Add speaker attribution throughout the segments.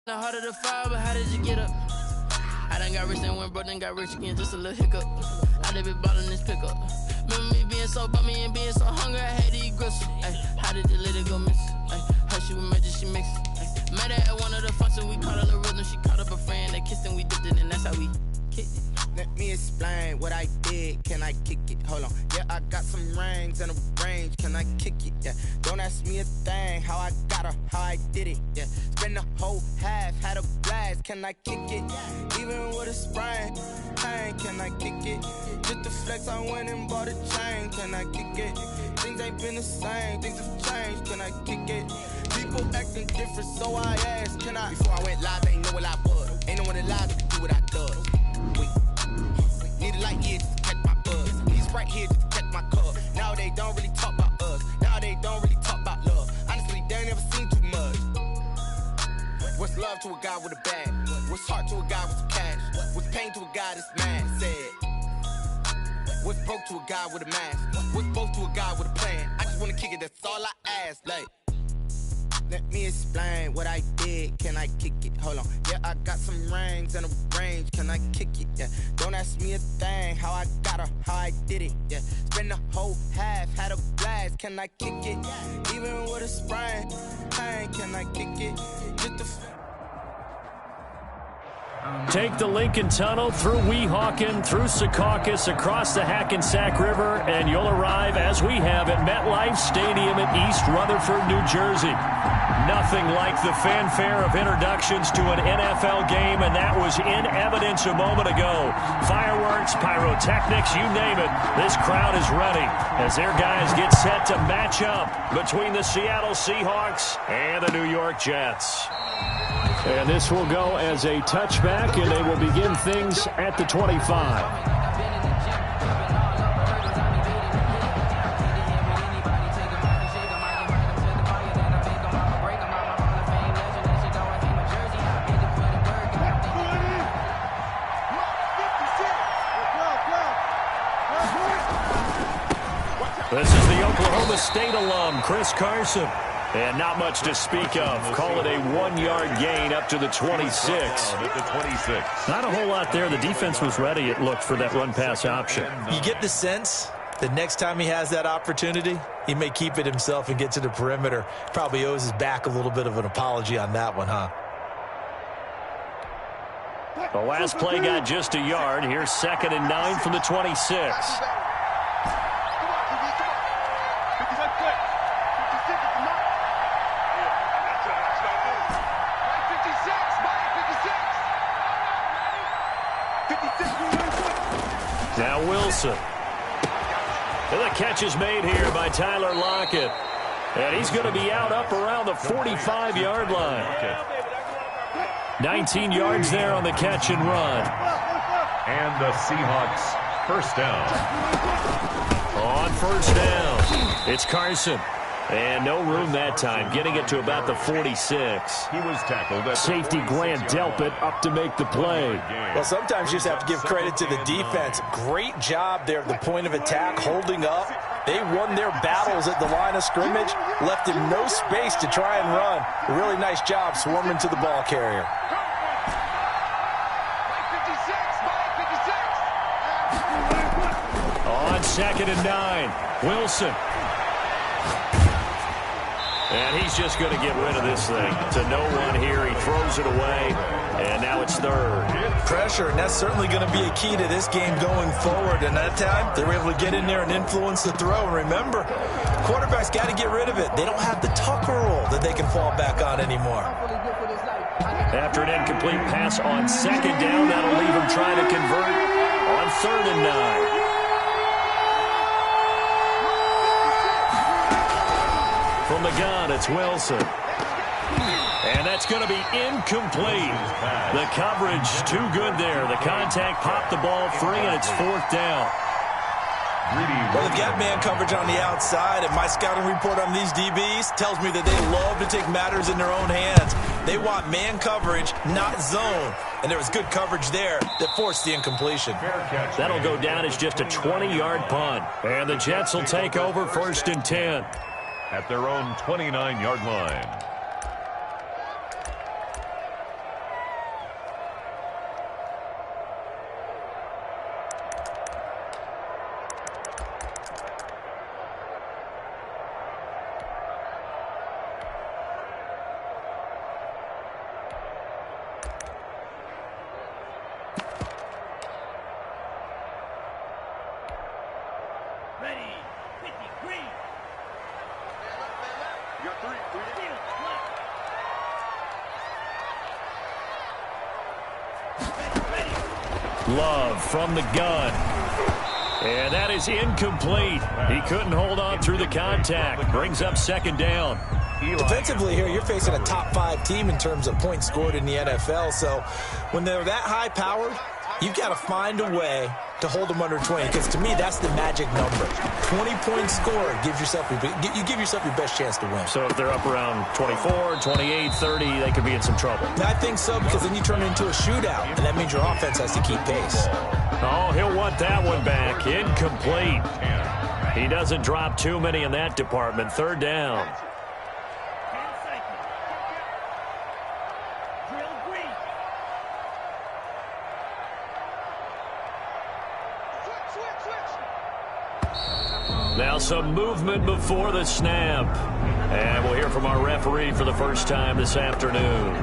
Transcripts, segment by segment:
Speaker 1: The harder to fall, but how did you get up? I done got rich and went broke, then got rich again, just a little hiccup. I done been ballin' this pickup. Remember me being so bummy and being so hungry, I had to eat gristle. Ay, how did you let it go miss? Ay, how she was magic, she mixed. Met her at one of the functions, we caught her the rhythm. She caught up a friend, they kissed and we dipped it, and that's how we kicked it.
Speaker 2: Let me explain what I did. Can I kick it? Hold on. Yeah, I got some rings and a range. Can I kick it? Yeah. Don't ask me a thing. How I got her, how I did it. Yeah. Spend the whole half, had a blast. Can I kick it? Even with a sprain. Pain, can I kick it? Just the flex, I went and bought a chain. Can I kick it? Things ain't been the same. Things have changed. Can I kick it? People acting different, so I asked. Can I? Before I went live, they ain't know what I was. Ain't no one alive to do what I does. Wait. Need a light here just to catch my buzz. These right here just to catch my cup. Now they don't really talk about us. Now they don't really talk about love. Honestly, they ain't never seen too much. What's love to a guy with a bag? What's heart to a guy with some cash? What's pain to a guy that's mad? Said. What's broke to a guy with a mask? What's both to a guy with a plan? I just wanna kick it, that's all I ask. Like, let me explain what I did. Can I kick it? Hold on. Yeah, I got some rings and a range. Can I kick it? Yeah. Don't ask me a thing. How I got her, how I did it. Yeah. Spend the whole half, had a blast. Can I kick it? Even with a sprain. Pain, can I kick it? Just the
Speaker 3: Take the Lincoln Tunnel through Weehawken, through Secaucus, across the Hackensack River, and you'll arrive, as we have, at MetLife Stadium in East Rutherford, New Jersey. Nothing like the fanfare of introductions to an NFL game, and that was in evidence a moment ago. Fireworks, pyrotechnics, you name it. This crowd is ready as their guys get set to match up between the Seattle Seahawks and the New York Jets. And this will go as a touchback, and they will begin things at the 25. This is the Oklahoma State alum, Chris Carson. And not much to speak of. Call it a 1-yard gain up to the 26.
Speaker 4: Not a whole lot there. The defense was ready, it looked, for that run-pass option.
Speaker 5: You get the sense that next time he has that opportunity, he may keep it himself and get to the perimeter. Probably owes his back a little bit of an apology on that one, huh?
Speaker 3: The last play got just a yard. Here's 2nd and 9 from the 26. Now Wilson. And the catch is made here by Tyler Lockett. And he's going to be out up around the 45-yard line. 19 yards there on the catch and run.
Speaker 4: And the Seahawks first down.
Speaker 3: On first down, it's Carson. And no room that time, getting it to about the 46.
Speaker 4: He was tackled at
Speaker 3: safety Grant Delpit up to make the play.
Speaker 5: Well, sometimes you just have to give credit to the defense. Great job there at the point of attack, holding up. They won their battles at the line of scrimmage, left him no space to try and run. A really nice job swarming to the ball carrier.
Speaker 3: On 2nd and 9, Wilson. And he's just going to get rid of this thing. To no one here. He throws it away. And now it's 3rd.
Speaker 5: Pressure, and that's certainly going to be a key to this game going forward. And that time, they were able to get in there and influence the throw. And remember, quarterbacks got to get rid of it. They don't have the Tucker rule that they can fall back on anymore.
Speaker 3: After an incomplete pass on 2nd down, that'll leave him trying to convert on 3rd and 9. From the gun, it's Wilson. And that's going to be incomplete. The coverage too good there. The contact popped the ball free, and it's 4th down.
Speaker 5: Well, they've got man coverage on the outside, and my scouting report on these DBs tells me that they love to take matters in their own hands. They want man coverage, not zone. And there was good coverage there that forced the incompletion.
Speaker 3: That'll go down as just a 20-yard punt. And the Jets will take over 1st and 10.
Speaker 4: At their own 29-yard line.
Speaker 6: Ready. 50, green.
Speaker 7: You got 3.
Speaker 3: Love from the gun. And that is incomplete. He couldn't hold on through the contact. Brings up second down.
Speaker 5: Defensively here, you're facing a top 5 team in terms of points scored in the NFL. So when they're that high-powered, you've got to find a way to hold them under 20, because to me, that's the magic number. 20 points scored, you give yourself your best chance to win.
Speaker 3: So if they're up around 24, 28, 30, they could be in some trouble.
Speaker 5: I think so, because then you turn it into a shootout, and that means your offense has to keep pace.
Speaker 3: Oh, he'll want that one back. Incomplete. He doesn't drop too many in that department. Third down.
Speaker 6: 10 seconds. Drill green.
Speaker 3: Now some movement before the snap. And we'll hear from our referee for the first time this afternoon.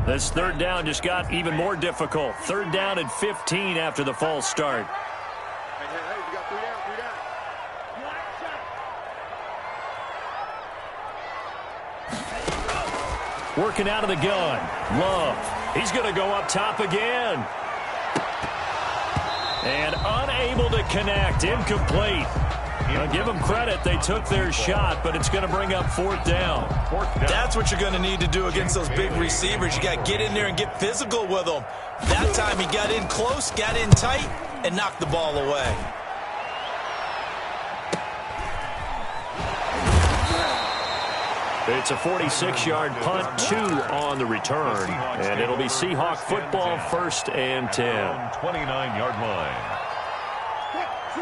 Speaker 3: This third down just got even more difficult. Third down and 15 after the false start.
Speaker 7: Hey, you got 3 down.
Speaker 3: Working out of the gun. Love. He's going to go up top again. And unable to connect. Incomplete. Now, give them credit. They took their shot, but it's going to bring up fourth down.
Speaker 5: That's what you're going to need to do against those big receivers. You got to get in there and get physical with them. That time he got in close, got in tight, and knocked the ball away.
Speaker 3: It's a 46-yard punt, 2 on the return. And it'll be Seahawk football, 1st and 10.
Speaker 4: 29-yard line.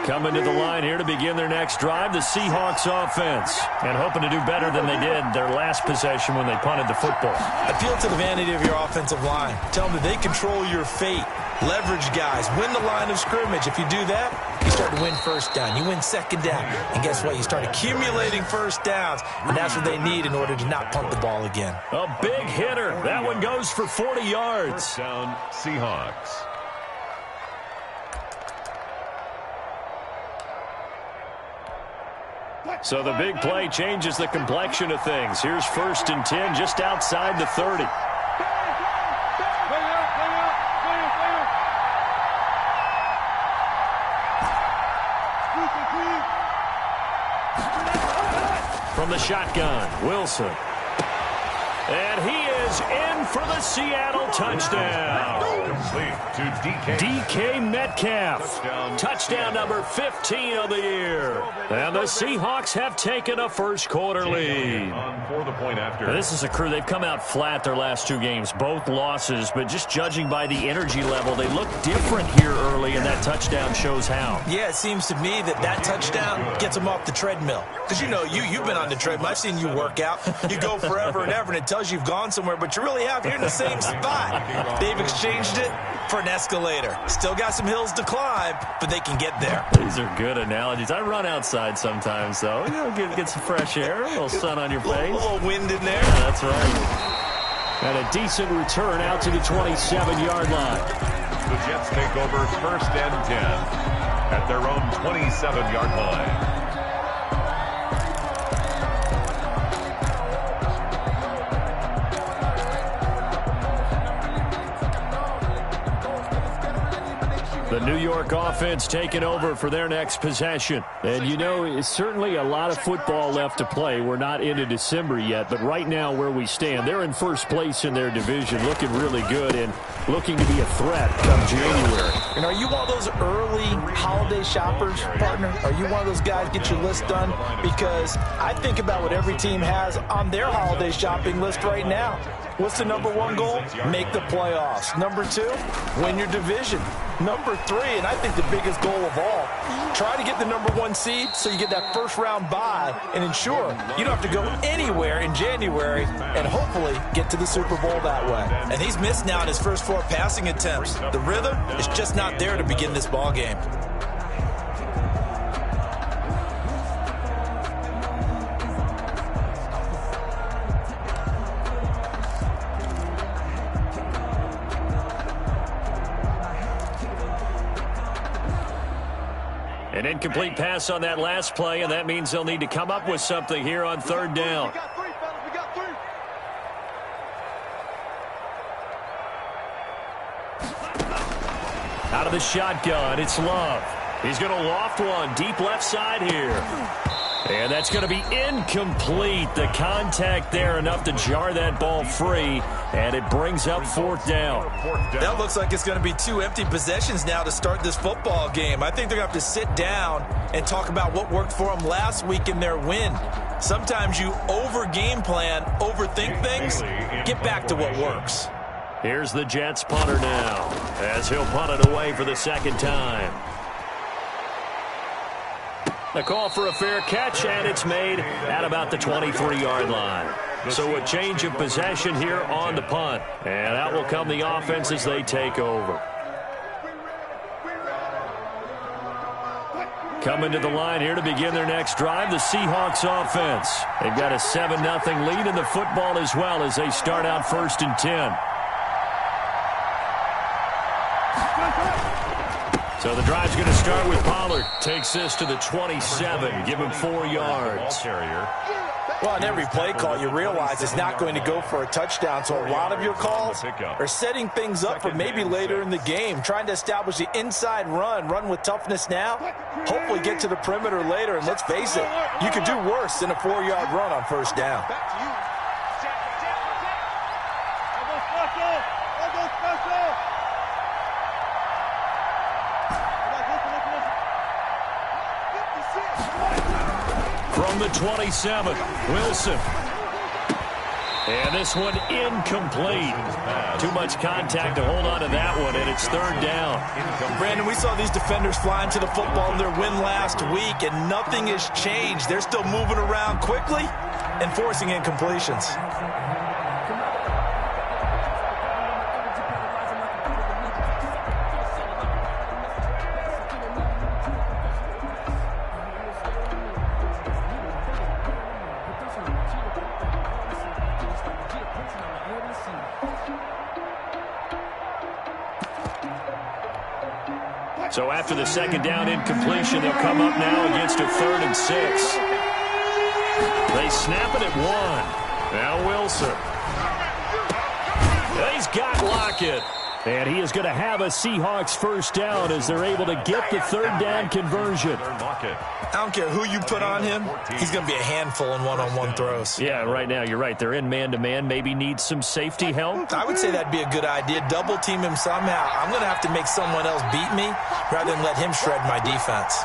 Speaker 3: Coming to the line here to begin their next drive, the Seahawks offense. And hoping to do better than they did their last possession when they punted the football.
Speaker 5: Appeal to the vanity of your offensive line. Tell them that they control your fate. Leverage guys. Win the line of scrimmage. If you do that, you start to win first down. You win second down. And guess what? You start accumulating first downs. And that's what they need in order to not punt the ball again.
Speaker 3: A big hitter. That one goes for 40 yards.
Speaker 4: First down, Seahawks.
Speaker 3: So the big play changes the complexion of things. Here's 1st and 10 just outside the 30. From the shotgun, Wilson. And he is in for the Seattle touchdown.
Speaker 4: To
Speaker 3: DK Metcalf. Touchdown number 15 of the year. And the Seahawks have taken a first-quarter lead.
Speaker 4: For the point after.
Speaker 3: This is a crew. They've come out flat their last 2 games, both losses. But just judging by the energy level, they look different here early, and that touchdown shows how.
Speaker 5: Yeah, it seems to me that touchdown gets them off the treadmill. Because, you know, you've been on the treadmill. I've seen you work out. You go forever and ever, and it tells you you've gone somewhere, but you really have. You're in the same spot. They've exchanged it for an escalator. Still got some hills to climb, but they can get there.
Speaker 3: These are good analogies. I run outside sometimes, though. You know, get some fresh air, a little sun on your face.
Speaker 5: A little wind in there.
Speaker 3: Yeah, that's right. And a decent return out to the 27-yard line.
Speaker 4: The Jets take over 1st and 10 at their own 27-yard line. The New York offense taking over for their next possession. And, you know, it's certainly a lot of football left to play. We're not into December yet, but right now where we stand, they're in first place in their division, looking really good and looking to be a threat come January.
Speaker 5: And are you one of those early holiday shoppers, partner? Are you one of those guys get your list done? Because I think about what every team has on their holiday shopping list right now. What's the #1 goal? Make the playoffs. #2, win your division. #3, and I think the biggest goal of all, try to get the #1 seed so you get that first-round bye and ensure you don't have to go anywhere in January and hopefully get to the Super Bowl that way. And he's missed now on his first 4 passing attempts. The rhythm is just not there to begin this ball game.
Speaker 3: An incomplete pass on that last play, and that means they'll need to come up with something here on third down.
Speaker 7: We got three, fellas. We got three.
Speaker 3: Out of the shotgun, it's Love. He's going to loft one deep left side here. And that's going to be incomplete. The contact there enough to jar that ball free, and it brings up fourth down.
Speaker 5: That looks like it's going to be 2 empty possessions now to start this football game. I think they're going to have to sit down and talk about what worked for them last week in their win. Sometimes you over-game plan, overthink things. Get back to what works.
Speaker 3: Here's the Jets punter now, as he'll punt it away for the second time. The call for a fair catch, and it's made at about the 23-yard line. So a change of possession here on the punt. And out will come the offense as they take over. Coming to the line here to begin their next drive, the Seahawks offense. They've got a 7-0 lead in the football as well as they start out 1st and 10. So the drive's going to start with Pollard. Takes this to the 27. Give him 4 yards.
Speaker 5: Well, on every play call, you realize it's not going to go for a touchdown. So a lot of your calls are setting things up for maybe later in the game, trying to establish the inside run with toughness now, hopefully get to the perimeter later. And let's face it, you could do worse than a 4-yard run on first down.
Speaker 3: From the 27, Wilson. And this one incomplete. Too much contact to hold on to that one, and it's third down.
Speaker 5: Brandon, we saw these defenders flying to the football in their win last week, and nothing has changed. They're still moving around quickly and forcing incompletions.
Speaker 3: So after the second down incompletion, they'll come up now against a 3rd and 6. They snap it at 1. Now Wilson. He's got Lockett. And he is going to have a Seahawks first down as they're able to get the third down conversion.
Speaker 5: I don't care who you put on him. He's going to be a handful in one-on-one throws.
Speaker 3: Yeah, right now you're right. They're in man-to-man. Maybe need some safety help.
Speaker 5: I would say that'd be a good idea. Double team him somehow. I'm going to have to make someone else beat me rather than let him shred my defense.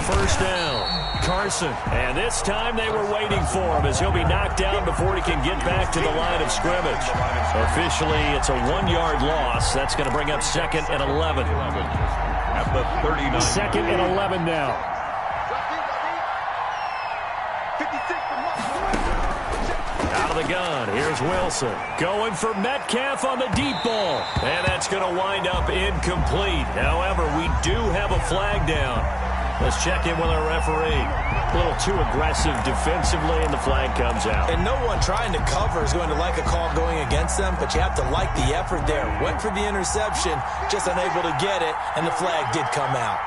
Speaker 3: First down, Carson. And this time they were waiting for him as he'll be knocked down before he can get back to the line of scrimmage. Officially, it's a 1-yard loss. That's going to bring up 2nd and 11.
Speaker 8: At the 39.
Speaker 3: 2nd and 11 now. Out of the gun, here's Wilson. Going for Metcalf on the deep ball. And that's going to wind up incomplete. However, we do have a flag down. Let's check in with our referee. A little too aggressive defensively, and the flag comes out.
Speaker 5: And no one trying to cover is going to like a call going against them, but you have to like the effort there. Went for the interception, just unable to get it, and the flag did come out.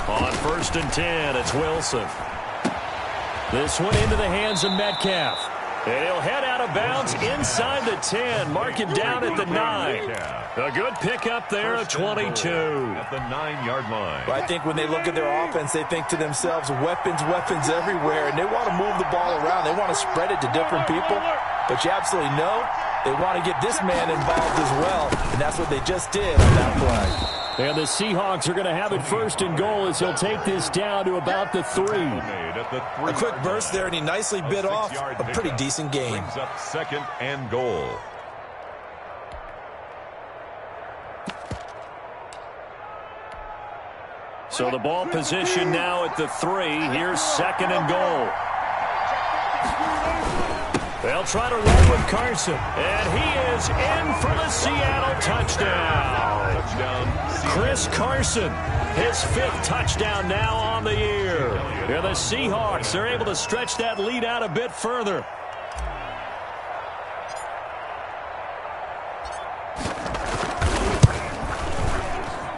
Speaker 3: On 1st and 10, it's Wilson. This one into the hands of Metcalf. And he'll head out of bounds inside the 10. Mark him down at the 9. A good pickup there of 22.
Speaker 8: At the 9-yard line.
Speaker 5: Well, I think when they look at their offense, they think to themselves, weapons everywhere, and they want to move the ball around. They want to spread it to different people. But you absolutely know they want to get this man involved as well, and that's what they just did on that play.
Speaker 3: And the Seahawks are going to have it 1st and goal as he'll take this down to about the 3.
Speaker 5: A quick burst there, and he nicely bit off a pretty decent gain.
Speaker 8: Brings up 2nd and goal.
Speaker 3: So the ball position now at the 3. Here's 2nd and goal.
Speaker 4: They'll try to run with Carson. And he is in for the Seattle touchdown. Chris Carson, his 5th touchdown now on the year. Yeah, the Seahawks are able to stretch that lead out a bit further.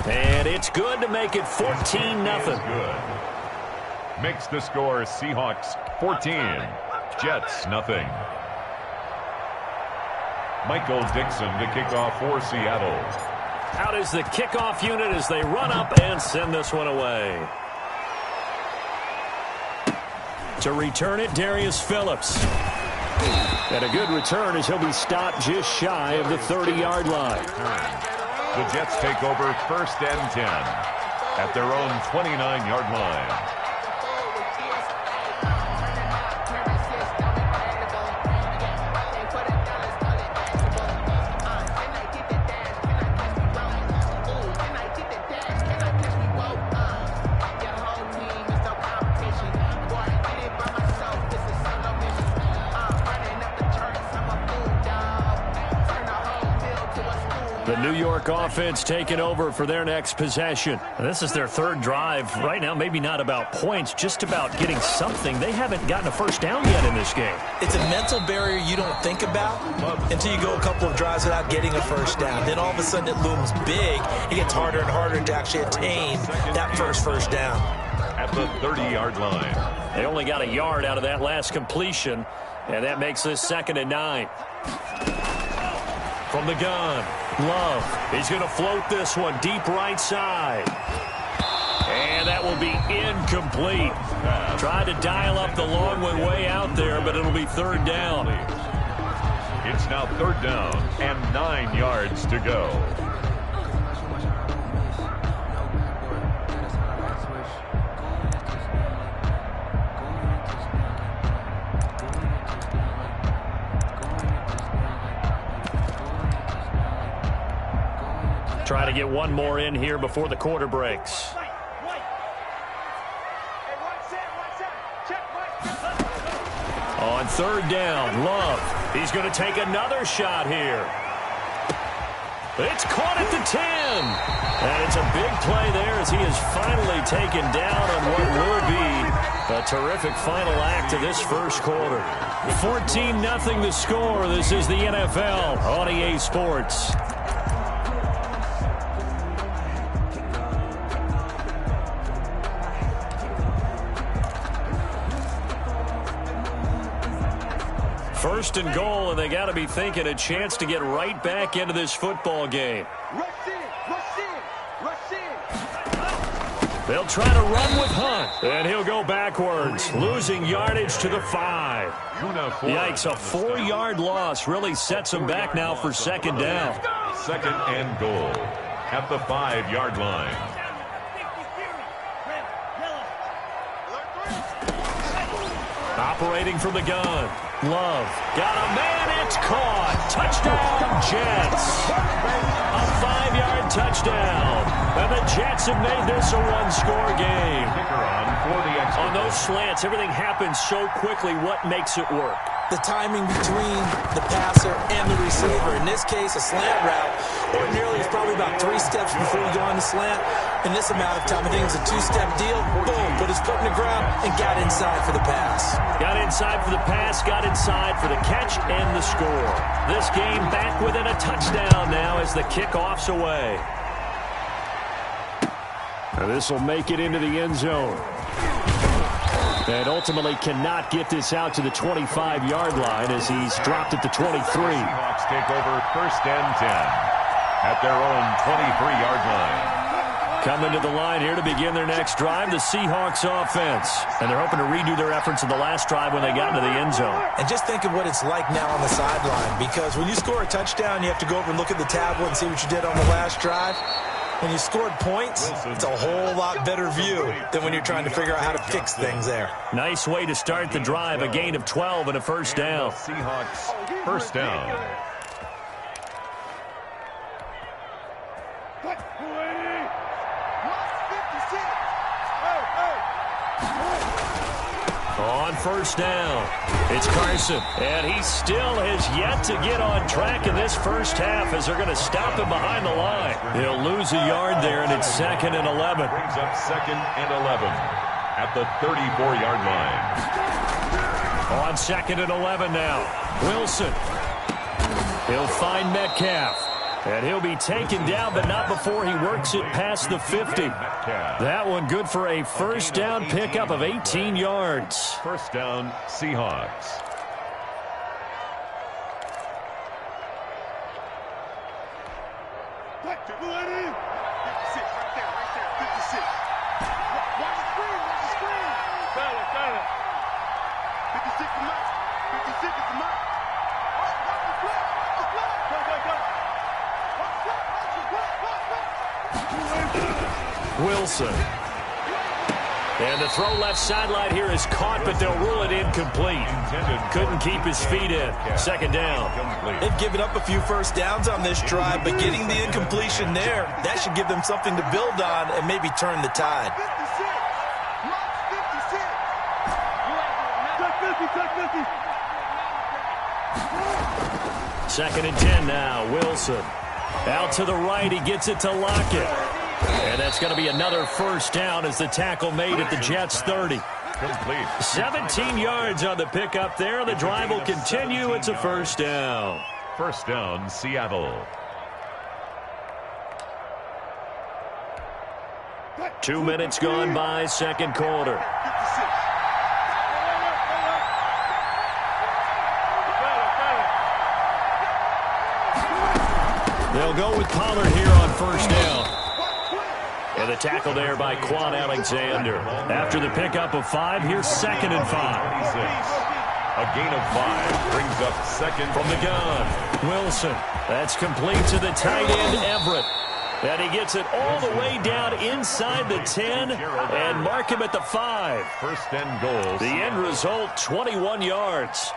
Speaker 4: And it's good to make it 14-0.
Speaker 8: Good. Makes the score Seahawks 14, Jets nothing. Michael Dixon to kick off for Seattle.
Speaker 4: Out is the kickoff unit as they run up and send this one away. To return it, Darius Phillips. And a good return as he'll be stopped just shy of the 30-yard line.
Speaker 8: The Jets take over 1st and 10 at their own 29-yard line.
Speaker 4: The New York offense taking over for their next possession. And this is their 3rd drive. Right now, maybe not about points, just about getting something. They haven't gotten a first down yet in this game.
Speaker 5: It's a mental barrier you don't think about until you go a couple of drives without getting a first down. Then all of a sudden it looms big. It gets harder and harder to actually attain that first down.
Speaker 8: At the 30-yard line.
Speaker 4: They only got a yard out of that last completion, and that makes this 2nd and 9. From the gun, Love. He's going to float this one deep right side. And that will be incomplete. Tried to dial up the long one way out there, but it'll be 3rd down.
Speaker 8: It's now 3rd down and 9 yards to go.
Speaker 4: Try to get one more in here before the quarter breaks. On 3rd down, Love. He's going to take another shot here. It's caught at the 10. And it's a big play there as he is finally taken down on what will be a terrific final act of this first quarter. 14-0 the score. This is the NFL on EA Sports. First and goal, and they got to be thinking a chance to get right back into this football game. They'll try to run with Hunt, and he'll go backwards, losing yardage to the 5. Yikes, a 4-yard loss really sets them back now for 2nd down.
Speaker 8: 2nd and goal at the 5-yard line.
Speaker 4: Operating from the gun. Love. Got a man. It's caught. Touchdown, Jets. A 5-yard touchdown. And the Jets have made this a 1-score game. On those slants, everything happens so quickly. What makes it work?
Speaker 5: The timing between the passer and the receiver. In this case, a slant route. Ordinarily, it's probably about 3 steps before you go on the slant. In this amount of time, I think it's a 2-step deal. Boom, put his foot in the ground and got inside for the pass.
Speaker 4: Got inside for the pass, got inside for the catch and the score. This game back within a touchdown now as the kickoff's away. And this will make it into the end zone. And ultimately cannot get this out to the 25-yard line as he's dropped at the 23.
Speaker 8: Seahawks take over 1st and 10 at their own 23-yard line.
Speaker 4: Coming to the line here to begin their next drive, the Seahawks offense. And they're hoping to redo their efforts in the last drive when they got into the end zone.
Speaker 5: And just think of what it's like now on the sideline, because when you score a touchdown, you have to go over and look at the tablet and see what you did on the last drive. When you scored points, it's a whole lot better view than when you're trying to figure out how to fix things there.
Speaker 4: Nice way to start the drive, a gain of 12 and a first down.
Speaker 8: Seahawks, 1st down.
Speaker 3: On first down, it's Carson. And he still has yet to get on track in this first half as they're going to stop him behind the line. He'll lose a yard there, and it's 2nd and 11.
Speaker 8: Brings up 2nd and 11 at the 34-yard line.
Speaker 3: On 2nd and 11 now, Wilson. He'll find Metcalf. And he'll be taken down, but not before he works it past the 50. That one good for a first down pickup of 18 yards.
Speaker 8: First down, Seahawks.
Speaker 3: Wilson. And the throw left sideline here is caught, but they'll rule it incomplete. Couldn't keep his feet in. 2nd down.
Speaker 5: They've given up a few first downs on this drive, but getting the incompletion there, that should give them something to build on and maybe turn the tide.
Speaker 3: Second and 10 now. Wilson. Out to the right. He gets it to Lockett. And that's going to be another first down as the tackle made at the Jets' 30.
Speaker 8: Complete.
Speaker 3: 17 yards on the pickup there. The drive will continue. It's a first down.
Speaker 8: First down, Seattle.
Speaker 3: 2 minutes gone by, second quarter. They'll go with Pollard here on first down. And the tackle there by Quan Alexander. After the pickup of 5, here's 2nd and 5.
Speaker 8: A gain of 5 brings up 2nd
Speaker 3: from the gun. Wilson. That's complete to the tight end, Everett. And he gets it all the way down inside the 10 and mark him at the 5.
Speaker 8: First and goal.
Speaker 3: The end result, 21 yards.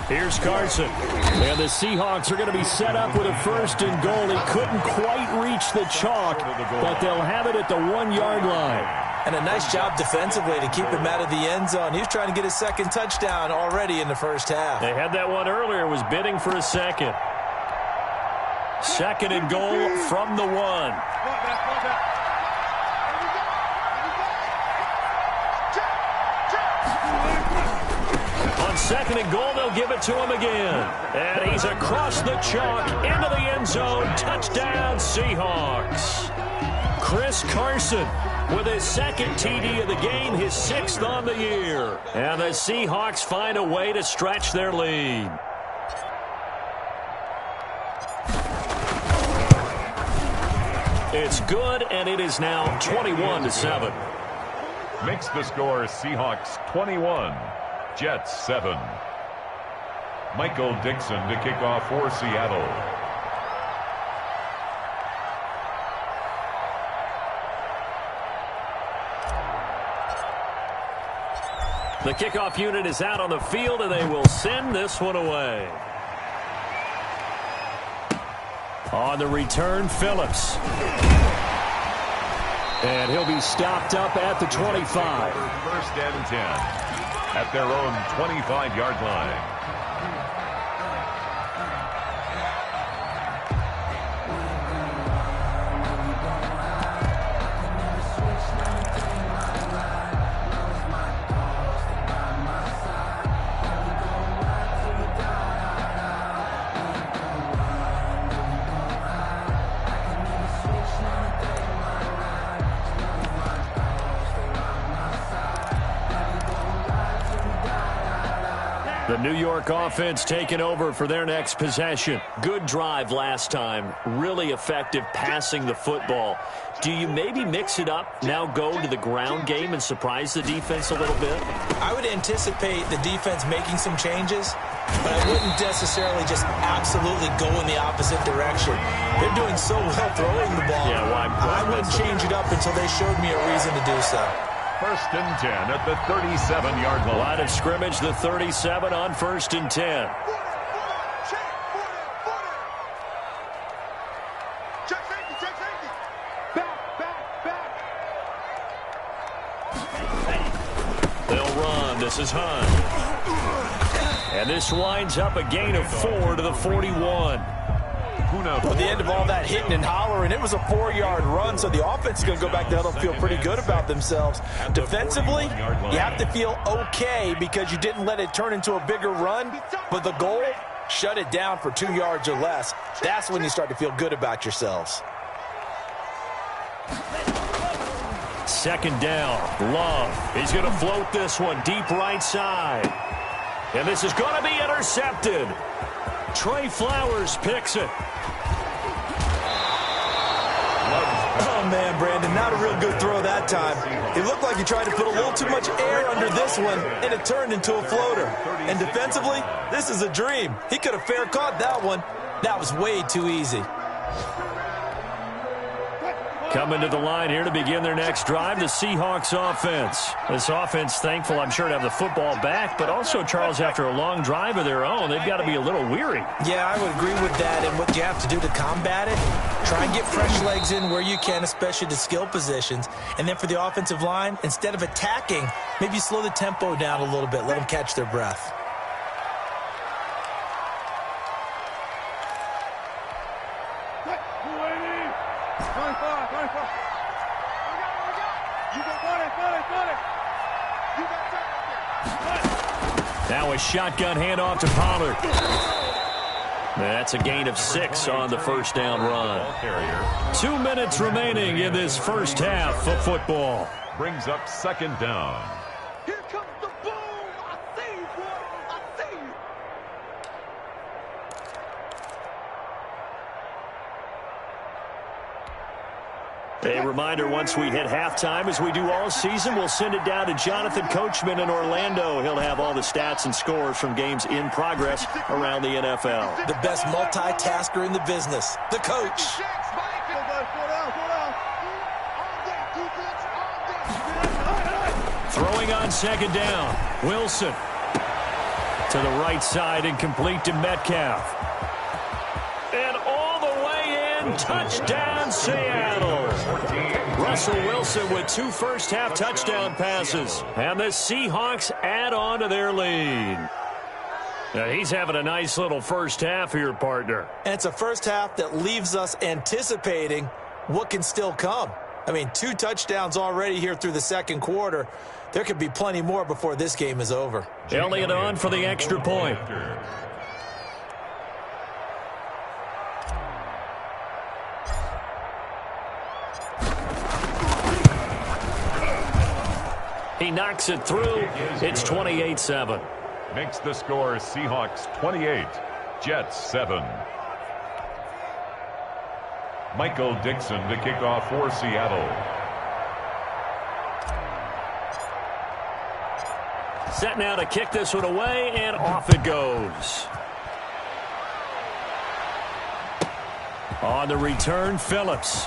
Speaker 3: Here's Carson. And the Seahawks are going to be set up with a 1st and goal. He couldn't quite reach the chalk, but they'll have it at the 1-yard line.
Speaker 5: And a nice job defensively to keep him out of the end zone. He was trying to get his 2nd touchdown already in the first half.
Speaker 3: They had that one earlier, was bidding for a 2nd. 2nd and goal from the 1. On 2nd and goal, they'll give it to him again. And he's across the chalk into the end zone. Touchdown, Seahawks. Chris Carson with his 2nd TD of the game, his 6th on the year. And the Seahawks find a way to stretch their lead. It's good, and it is now 21-7.
Speaker 8: Makes the score Seahawks 21, Jets 7. Michael Dixon to kick off for Seattle.
Speaker 3: The kickoff unit is out on the field, and they will send this one away. On the return, Phillips. And he'll be stopped up at the 25.
Speaker 8: 1st and 10 at their own 25-yard line.
Speaker 3: The New York offense taking over for their next possession. Good drive last time. Really effective passing the football. Do you maybe mix it up, now go to the ground game and surprise the defense a little bit?
Speaker 5: I would anticipate the defense making some changes, but I wouldn't necessarily just absolutely go in the opposite direction. They're doing so well throwing the ball.
Speaker 3: Yeah, well,
Speaker 5: I wouldn't change it up until they showed me a reason to do so.
Speaker 8: 1st and 10 at the 37-yard line.
Speaker 3: Line of scrimmage, the 37 on 1st and 10.
Speaker 4: This is Hunt. And this winds up a gain of 4 to the 41.
Speaker 5: At the end of all that hitting and hollering, it was a 4-yard run, so the offense is going to go back to huddle and feel pretty good about themselves. Defensively, you have to feel okay because you didn't let it turn into a bigger run, but the goal, shut it down for 2 yards or less. That's when you start to feel good about yourselves.
Speaker 4: Second down, Love. He's going to float this one deep right side. And this is going to be intercepted. Trey Flowers picks it.
Speaker 5: Oh, man, Brandon, not a real good throw that time. It looked like he tried to put a little too much air under this one, and it turned into a floater. And defensively, this is a dream. He could have fair caught that one. That was way too easy.
Speaker 4: Coming to the line here to begin their next drive, the Seahawks offense. This offense, thankful, I'm sure, to have the football back, but also, Charles, after a long drive of their own, they've got to be a little weary.
Speaker 5: Yeah, I would agree with that, and what you have to do to combat it, try and get fresh legs in where you can, especially to skill positions. And then for the offensive line, instead of attacking, maybe slow the tempo down a little bit, let them catch their breath.
Speaker 4: Now a shotgun handoff to Pollard. That's a gain of 6 on the first down run. 2 minutes remaining in this first half of football.
Speaker 8: Brings up second down.
Speaker 6: Here comes the boom. I see you, boy. I see you.
Speaker 4: A reminder, once we hit halftime, as we do all season, we'll send it down to Jonathan Coachman in Orlando. He'll have all the stats and scores from games in progress around the NFL.
Speaker 5: The best multitasker in the business, the coach.
Speaker 4: Throwing on second down, Wilson. To the right side and complete to Metcalf. And all the way in, touchdown Seattle. Russell Wilson with 2 first-half touchdown passes. And the Seahawks add on to their lead. Now he's having a nice little first half here, partner.
Speaker 5: And it's a first half that leaves us anticipating what can still come. I mean, 2 touchdowns already here through the second quarter. There could be plenty more before this game is over.
Speaker 4: Elliott on for the extra point. He knocks it through. It's 28-7.
Speaker 8: Makes the score Seahawks 28, Jets 7. Michael Dixon to kick off for Seattle.
Speaker 4: Set now to kick this one away, and off it goes. On the return, Phillips.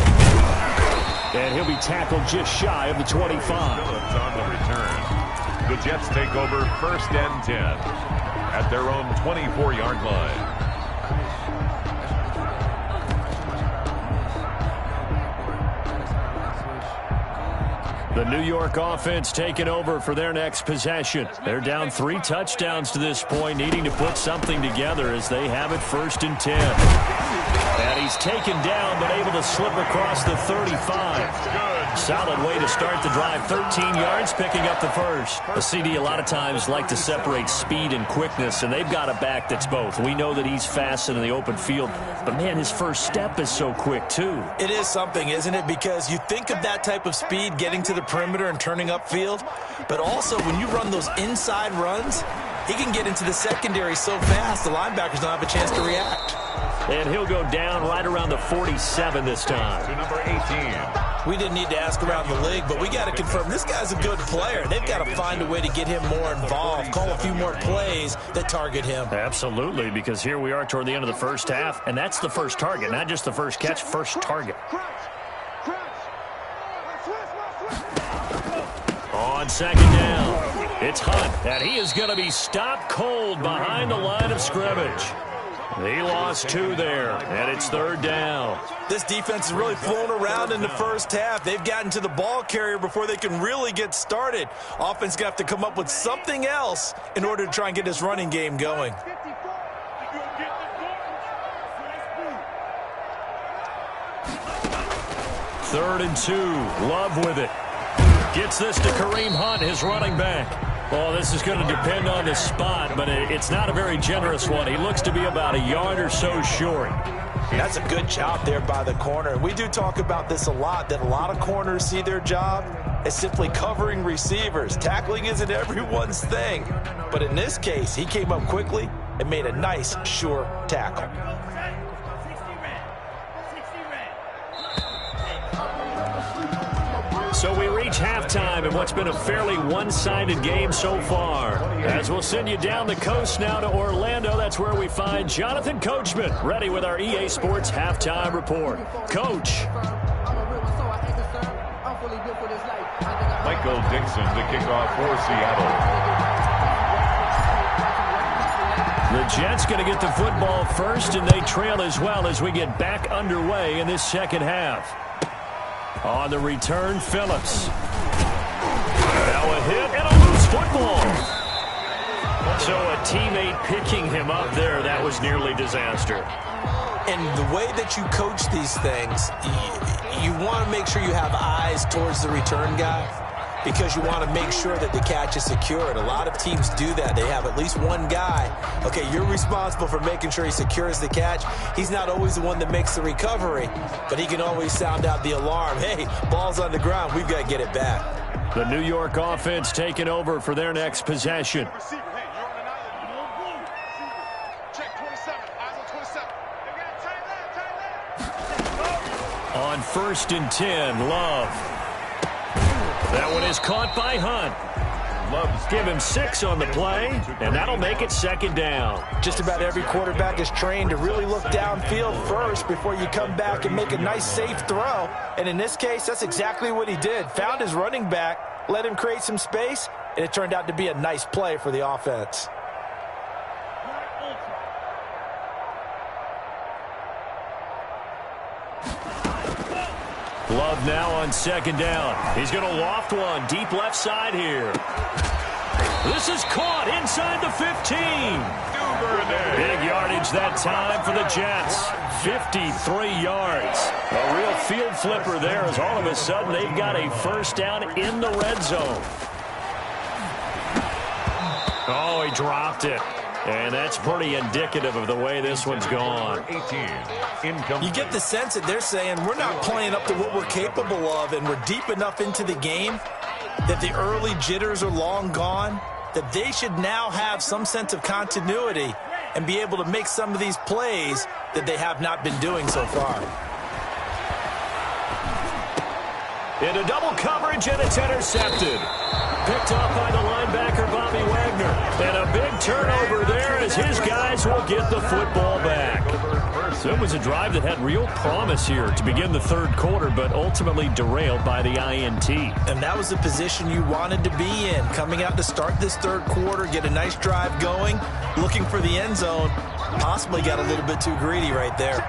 Speaker 4: And he'll be tackled just shy of the 25.
Speaker 8: Phillips on the return. The Jets take over 1st and 10 at their own 24-yard line.
Speaker 4: The New York offense taking over for their next possession. They're down 3 touchdowns to this point, needing to put something together as they have it 1st and 10. And he's taken down, but able to slip across the 35. Solid way to start the drive. 13 yards, picking up the first. A CD a lot of times like to separate speed and quickness, and they've got a back that's both. We know that he's fast in the open field, but man, his first step is so quick too.
Speaker 5: It is something, isn't it? Because you think of that type of speed getting to the perimeter and turning upfield, but also when you run those inside runs, he can get into the secondary so fast the linebackers don't have a chance to react.
Speaker 4: And he'll go down right around the 47 this time.
Speaker 8: To number 18.
Speaker 5: We didn't need to ask around the league, but we got to confirm this guy's a good player. They've got to find a way to get him more involved, call a few more plays that target him.
Speaker 4: Absolutely, because here we are toward the end of the first half, and that's the first target, not just the first catch, first target. On second down, it's Hunt, and he is going to be stopped cold behind the line of scrimmage.
Speaker 3: He lost 2 there, and it's 3rd down.
Speaker 5: This defense is really flown around in the first half. They've gotten to the ball carrier before they can really get started. Offense got to come up with something else in order to try and get this running game going.
Speaker 3: 3rd and 2. Love with it. Gets this to Kareem Hunt, his running back. Well, this is going to depend on the spot, but it's not a very generous one. He looks to be about a yard or so short.
Speaker 5: That's a good job there by the corner. We do talk about this a lot, that a lot of corners see their job as simply covering receivers. Tackling isn't everyone's thing. But in this case, he came up quickly and made a nice, sure tackle.
Speaker 3: So we reach halftime in what's been a fairly one-sided game so far. As we'll send you down the coast now to Orlando, that's where we find Jonathan Coachman, ready with our EA Sports Halftime Report. Coach.
Speaker 8: Michael Dixon to kick off for Seattle.
Speaker 3: The Jets going to get the football first, and they trail as well as we get back underway in this second half. On the return, Phillips. Now a hit and a loose football. So a teammate picking him up there, that was nearly disaster.
Speaker 5: And the way that you coach these things, you want to make sure you have eyes towards the return guy, because you want to make sure that the catch is secured. A lot of teams do that. They have at least one guy. Okay, you're responsible for making sure he secures the catch. He's not always the one that makes the recovery, but he can always sound out the alarm. Hey, ball's on the ground. We've got to get it back.
Speaker 3: The New York offense taking over for their next possession. On 1st and 10, Love. That one is caught by Hunt. Give him 6 on the play, and that'll make it 2nd down.
Speaker 5: Just about every quarterback is trained to really look downfield first before you come back and make a nice, safe throw. And in this case, that's exactly what he did. Found his running back, let him create some space, and it turned out to be a nice play for the offense.
Speaker 3: Love now on 2nd down. He's going to loft one deep left side here. This is caught inside the 15. Big yardage that time for the Jets. 53 yards. A real field flipper there, as all of a sudden they've got a 1st down in the red zone. Oh, he dropped it. And that's pretty indicative of the way this one's gone.
Speaker 5: You get the sense that they're saying we're not playing up to what we're capable of, and we're deep enough into the game that the early jitters are long gone, that they should now have some sense of continuity and be able to make some of these plays that they have not been doing so far.
Speaker 3: Into double coverage, and it's intercepted. Picked up by the linebacker, Bobby Wagner. And a big turnover there as his guys will get the football back. So it was a drive that had real promise here to begin the 3rd quarter, but ultimately derailed by the INT.
Speaker 5: And that was the position you wanted to be in, coming out to start this 3rd quarter, get a nice drive going, looking for the end zone. Possibly got a little bit too greedy right there.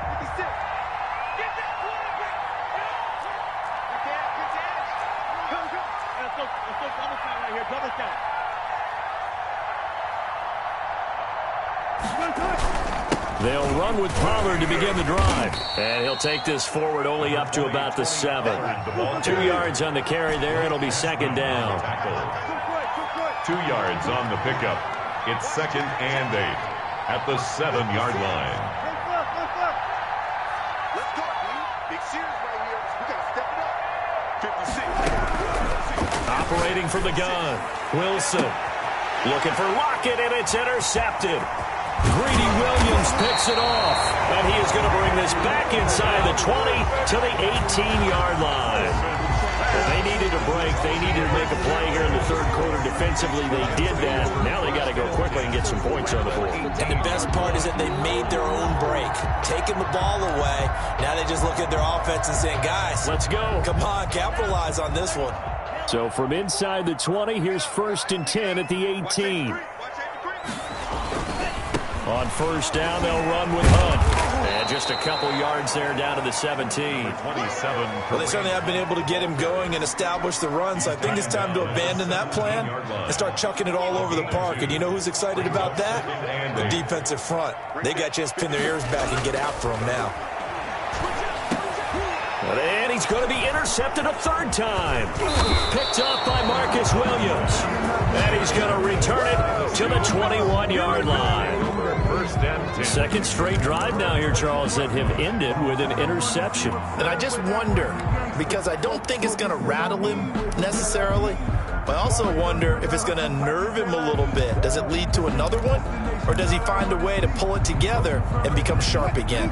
Speaker 3: They'll run with Pollard to begin the drive. And he'll take this forward only up to about the 7. 2 yards on the carry there. It'll be 2nd down.
Speaker 8: 2 yards on the pickup. It's 2nd and 8 at the 7-yard line.
Speaker 7: Let's go, big series right here. We got to step it up. 56.
Speaker 3: Operating from the gun. Wilson looking for Lockett, and it's intercepted. Greedy Williams picks it off, and he is going to bring this back inside the 20 to the 18-yard line. Well, they needed a break. They needed to make a play here in the 3rd quarter. Defensively, they did that. Now they got to go quickly and get some points on the board.
Speaker 5: And the best part is that they made their own break, taking the ball away. Now they just look at their offense and saying, guys,
Speaker 3: let's go.
Speaker 5: Come on, capitalize on this one.
Speaker 3: So from inside the 20, here's 1st and 10 at the 18.
Speaker 4: On first down, they'll run with Hunt. And just a couple yards there down to the 17.
Speaker 8: 27.
Speaker 5: Well, they certainly have been able to get him going and establish the run, so I think it's time to abandon that plan and start chucking it all over the park. And you know who's excited about that? The defensive front. They got a chance to pin their ears back and get after him now.
Speaker 4: And he's going to be intercepted a third time. Picked up by Marcus Williams. And he's going to return it to the 21-yard line. Second straight drive now here, Charles, that have ended with an interception.
Speaker 9: And I just wonder, because I don't think it's going to rattle him necessarily, but I also wonder if it's going to nerve him a little bit. Does it lead to another one? Or does he find a way to pull it together and become sharp again?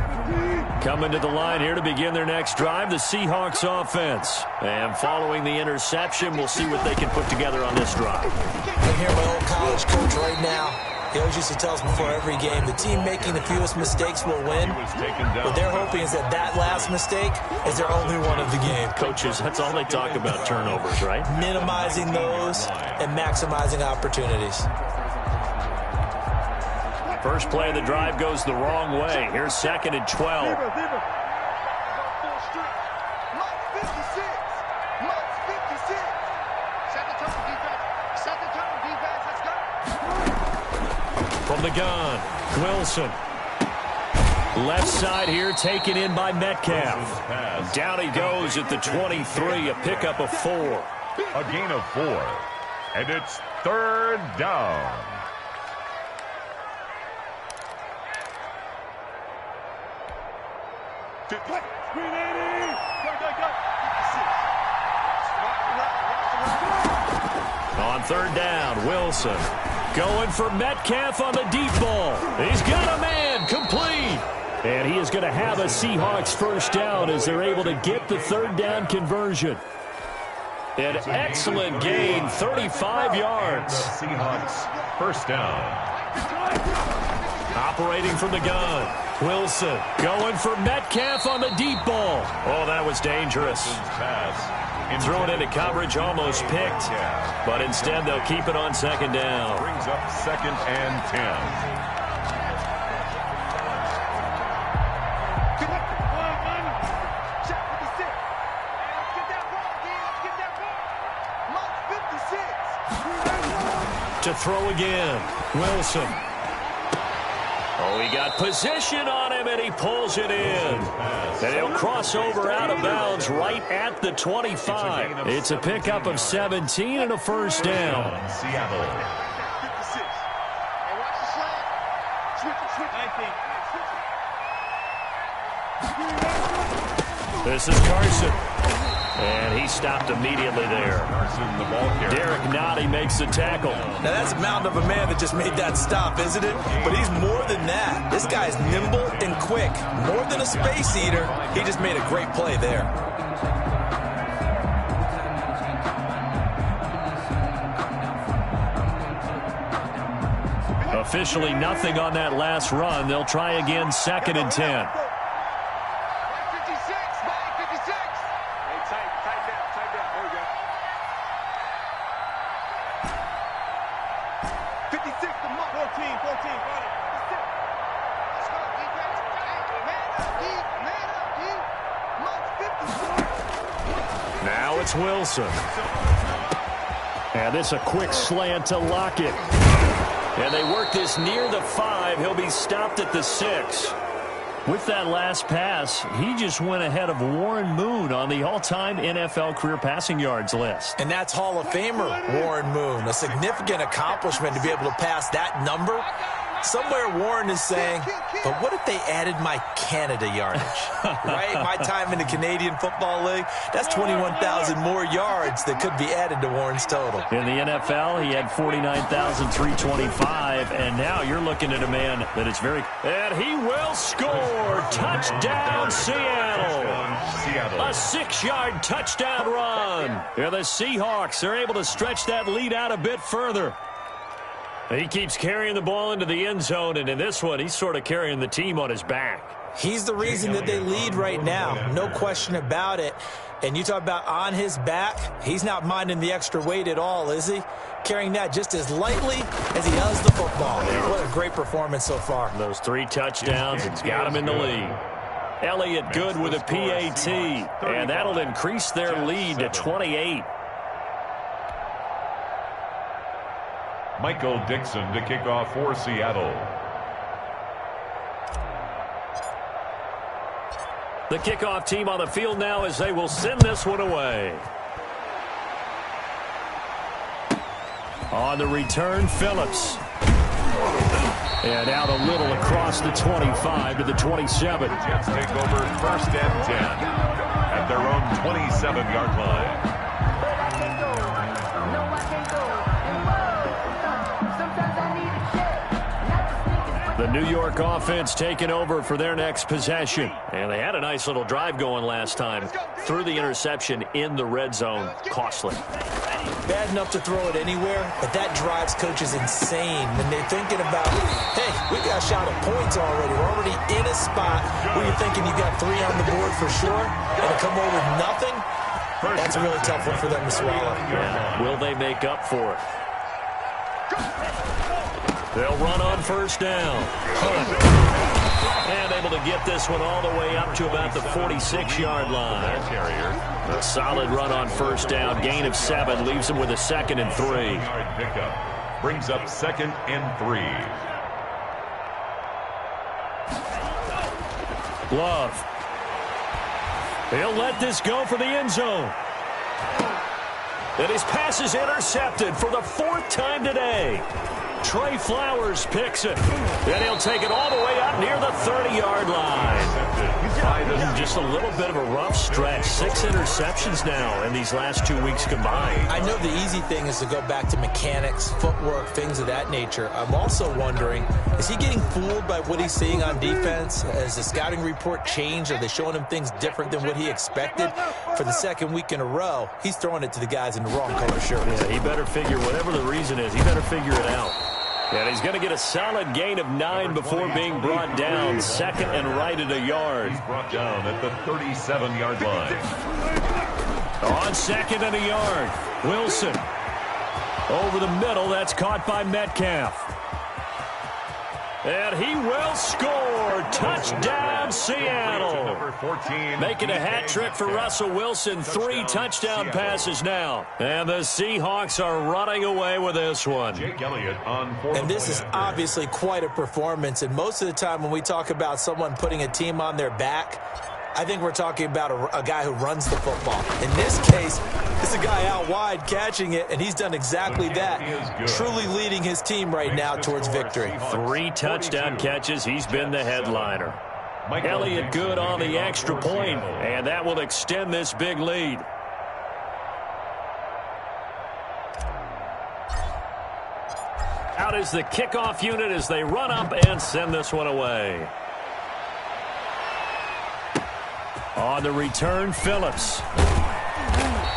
Speaker 4: Coming to the line here to begin their next drive, the Seahawks offense. And following the interception, we'll see what they can put together on this drive.
Speaker 5: I hear my old college coach right now. He always used to tell us before every game, the team making the fewest mistakes will win. What they're hoping is that that last mistake is their only one of the game.
Speaker 4: Coaches, that's all they talk about, turnovers, right?
Speaker 5: Minimizing those and maximizing opportunities.
Speaker 4: First play of the drive goes the wrong way. Here's 2nd and 12. From the gun, Wilson. Left side here, taken in by Metcalf. Down he goes at the 23, a pickup of 4.
Speaker 8: A gain of 4. And it's 3rd down.
Speaker 4: On 3rd down, Wilson. Going for Metcalf on the deep ball. He's got a man, complete. And he is going to have a Seahawks first down as they're able to get the 3rd down conversion. An excellent gain, 35 yards.
Speaker 8: Seahawks first down.
Speaker 4: Operating from the gun, Wilson going for Metcalf on the deep ball. Oh, that was dangerous. Throw it into coverage, almost picked, but instead they'll keep it on 2nd down.
Speaker 8: Brings up 2nd and 10.
Speaker 4: To throw again, Wilson. Oh, he got position on him, and he pulls it in. And he'll cross over out of bounds right at the 25. It's a pickup of 17 and a first down.
Speaker 8: Seattle.
Speaker 4: This is Carson. And he stopped immediately there. Derek Nottie makes the tackle.
Speaker 5: Now, that's a mountain of a man that just made that stop, isn't it? But he's more than that. This guy's nimble and quick. More than a space eater, he just made a great play there.
Speaker 4: Officially nothing on that last run. They'll try again, 2nd and 10. Now it's Wilson. And this a quick slant to Lockett. And they work this near the 5. He'll be stopped at the 6. With that last pass, he just went ahead of Warren Moon on the all-time NFL career passing yards list.
Speaker 5: And that's Hall of Famer Warren Moon. A significant accomplishment to be able to pass that number. Somewhere Warren is saying, but what if they added my Canada yardage? Right? My time in the Canadian Football League, that's 21,000 more yards that could be added to Warren's total.
Speaker 4: In the NFL, he had 49,325, and now you're looking at a man that is very... And he will score! Touchdown, Seattle! A 6-yard touchdown run. Yeah, the Seahawks are able to stretch that lead out a bit further. He keeps carrying the ball into the end zone, and in this one, he's sort of carrying the team on his back.
Speaker 5: He's the reason that they lead right now. No question about it. And you talk about on his back, he's not minding the extra weight at all, is he? Carrying that just as lightly as he does the football. What a
Speaker 9: great performance so far.
Speaker 4: Those 3 touchdowns, it's got them in the lead. Elliott good with a PAT, and that'll increase their lead to 28.
Speaker 8: Michael Dixon to kick off for Seattle.
Speaker 4: The kickoff team on the field now as they will send this one away. On the return, Phillips. And out a little across the 25 to the 27.
Speaker 8: Jets take over 1st and 10 at their own 27-yard line.
Speaker 4: The New York offense taking over for their next possession. And they had a nice little drive going last time. Threw the interception in the red zone. Costly.
Speaker 9: Bad enough to throw it anywhere, but that drives coaches insane when they're thinking about, hey, we got a shot at points already. We're already in a spot where you're thinking you got 3 on the board for sure, and to come away with nothing, that's a really tough one for them to swallow.
Speaker 4: Yeah. Will they make up for it? They'll run on 1st down. And able to get this one all the way up to about the 46-yard line. A solid run on 1st down. Gain of 7 leaves them with a 2nd and 3.
Speaker 8: Pickup brings up 2nd and 3.
Speaker 4: Love. He'll let this go for the end zone. And his pass is intercepted for the 4th time today. Trey Flowers picks it. And he'll take it all the way up near the 30-yard line. Just a little bit of a rough stretch. 6 interceptions now in these last 2 weeks combined.
Speaker 9: I know the easy thing is to go back to mechanics, footwork, things of that nature. I'm also wondering, is he getting fooled by what he's seeing on defense? Has the scouting report changed? Are they showing him things different than what he expected? For the 2nd week in a row, he's throwing it to the guys in the wrong color shirts.
Speaker 4: Yeah, he better figure, whatever the reason is, he better figure it out. And he's going to get a solid gain of 9 before being brought down. 2nd and right at a yard.
Speaker 8: He's brought down at the 37-yard line.
Speaker 4: On 2nd and a yard, Wilson. Over the middle, that's caught by Metcalf. And he will score. Touchdown, Seattle. Making a hat trick for Russell Wilson. 3 touchdown passes now. And the Seahawks are running away with this one.
Speaker 9: And this is obviously quite a performance. And most of the time when we talk about someone putting a team on their back, I think we're talking about a guy who runs the football. In this case, it's a guy out wide catching it, and he's done exactly that, truly leading his team right now towards victory.
Speaker 4: 3 touchdown catches. He's been the headliner. Elliott good on the extra point, and that will extend this big lead. Out is the kickoff unit as they run up and send this one away. On the return, Phillips.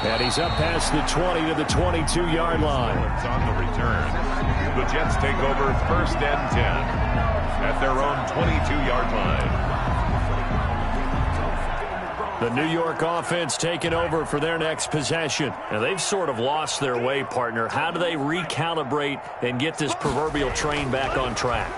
Speaker 4: And he's up past the 20 to the 22-yard line.
Speaker 8: On the return, the Jets take over 1st and 10 at their own 22-yard line.
Speaker 4: The New York offense taking over for their next possession. Now, they've sort of lost their way, partner. How do they recalibrate and get this proverbial train back on track?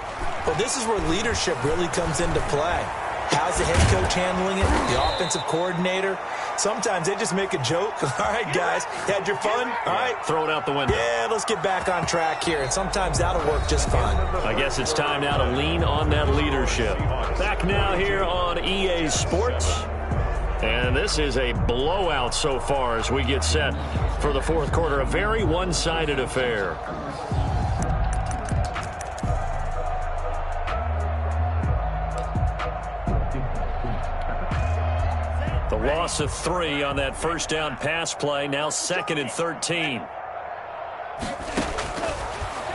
Speaker 9: Well, this is where leadership really comes into play. How's the head coach handling it? The offensive coordinator? Sometimes they just make a joke. All right, guys, you had your fun? All right.
Speaker 4: Throw it out the window.
Speaker 9: Yeah, let's get back on track here. And sometimes that'll work just fine.
Speaker 4: I guess it's time now to lean on that leadership. Back now here on EA Sports. And this is a blowout so far as we get set for the 4th quarter. A very one-sided affair. The loss of 3 on that 1st down pass play. Now 2nd and 13.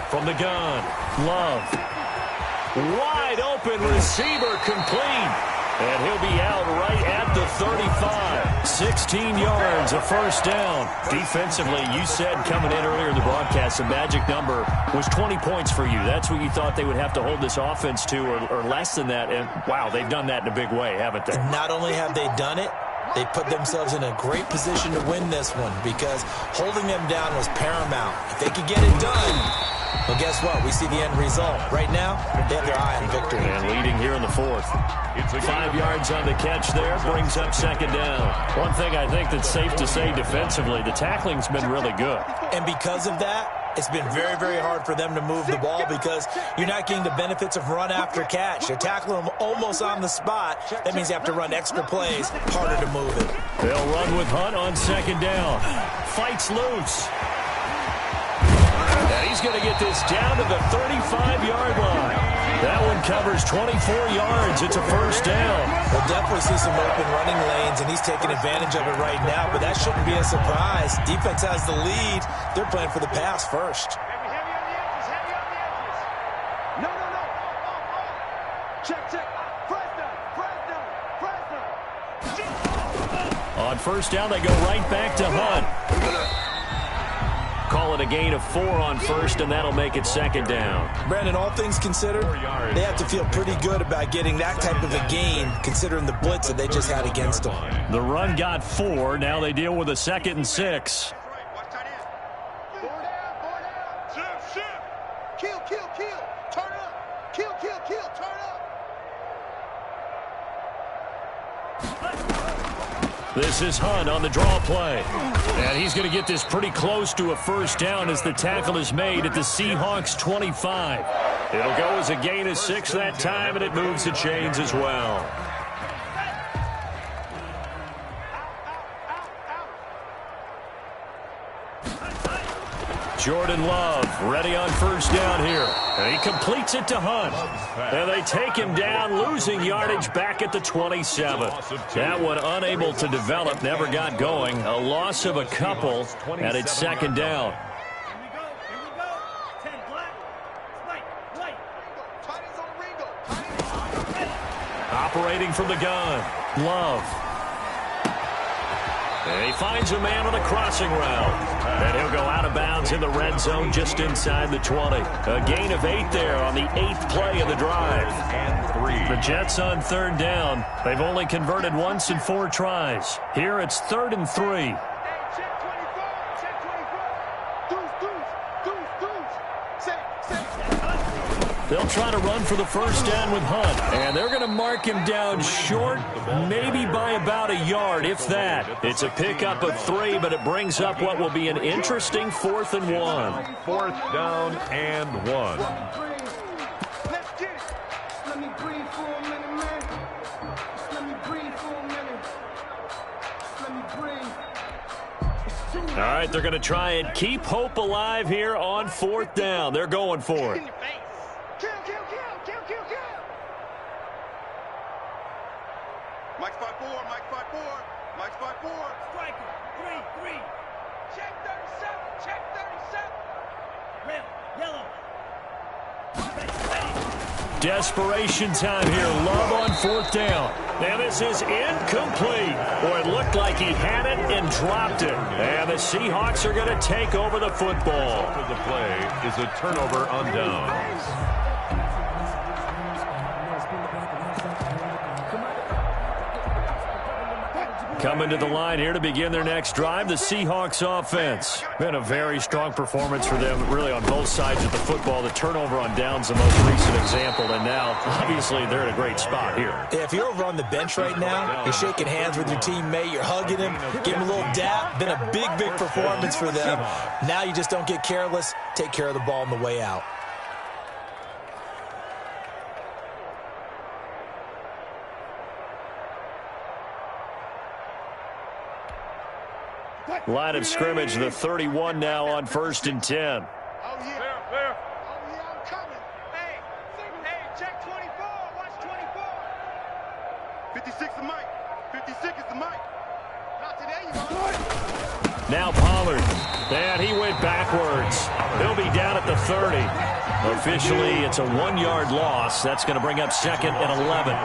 Speaker 4: From the gun, Love. Wide open receiver complete. And he'll be out right at the 35. 16 yards, a 1st down. Defensively, you said coming in earlier in the broadcast, the magic number was 20 points for you. That's what you thought they would have to hold this offense to, or less than that. And, wow, they've done that in a big way, haven't they?
Speaker 9: And not only have they done it, they put themselves in a great position to win this one because holding them down was paramount. If they could get it done,
Speaker 5: Well, guess what? We see the end result. Right now, they have their eye on victory.
Speaker 4: And leading here in the fourth. 5 yards on the catch there, brings up second down. One thing I think that's safe to say defensively, the tackling's been really good.
Speaker 5: And because of that, it's been very, very hard for them to move the ball because you're not getting the benefits of run after catch. You're tackling them almost on the spot. That means you have to run extra plays, harder to move it.
Speaker 4: They'll run with Hunt on second down. Fights loose. And he's going to get this down to the 35-yard line. That one covers 24 yards. It's a first down.
Speaker 5: We'll definitely see some open running lanes, and he's taking advantage of it right now, but that shouldn't be a surprise. Defense has the lead. They're playing for the pass first.
Speaker 6: Heavy on the edges, heavy on the edges. No. Check. Press down.
Speaker 4: On first down, they go right back to Hunt. Call it a gain of 4 on first, and that'll make it second down.
Speaker 5: Brandon, all things considered, they have to feel pretty good about getting that type of a gain, considering the blitz that they just had against them.
Speaker 4: The run got 4. Now they deal with a 2nd and 6.
Speaker 6: Kill. Turn up. Kill. Turn up.
Speaker 4: This is Hunt on the draw play. And he's going to get this pretty close to a first down as the tackle is made at the Seahawks 25. It'll go as a gain of 6 that time, and it moves the chains as well. Jordan Love ready on first down here. And he completes it to Hunt. And they take him down, losing yardage back at the 27. That one unable to develop, never got going. A loss of a couple, and it's second down. Operating from the gun, Love. And he finds a man on a crossing route. And he'll go out of bounds in the red zone just inside the 20. A gain of 8 there on the 8th play of the drive. The Jets on third down. They've only converted once in 4 tries. Here it's 3rd and 3. They'll try to run for the first down with Hunt. And they're going to mark him down short, maybe by about a yard, if that. It's a pickup of 3, but it brings up what will be an interesting 4th and 1.
Speaker 8: 4th down and 1.
Speaker 6: Let's get it. Let me breathe for a minute, man. Let me breathe for a minute. Let me breathe.
Speaker 4: All right, they're going to try and keep hope alive here on 4th down. They're going for it.
Speaker 6: Kill. Mike 5-4. Striker, 3. Check 37. Red, yellow.
Speaker 4: Desperation time here. Love on 4th down. Now this is incomplete. Boy, it looked like he had it and dropped it. And the Seahawks are going to take over the football.
Speaker 8: The play is a turnover on downs.
Speaker 4: Coming to the line here to begin their next drive, the Seahawks offense. Been a very strong performance for them, really on both sides of the football. The turnover on downs, the most recent example, and now, obviously, they're in a great spot here.
Speaker 5: Yeah, if you're over on the bench right now, you're shaking hands with your teammate, you're hugging him, giving him a little dap. Been a big performance for them. Now you just don't get careless. Take care of the ball on the way out.
Speaker 4: Line of scrimmage, the 31 now on 1st and 10.
Speaker 6: Oh, yeah. I'm coming. Hey, check 24. Watch 24. 56 is Mike. 56 is the Mike. Not today, you know.
Speaker 4: Now Pollard. And he went backwards. He'll be down at the 30. Officially, it's a 1-yard loss. That's going to bring up 2nd and 11.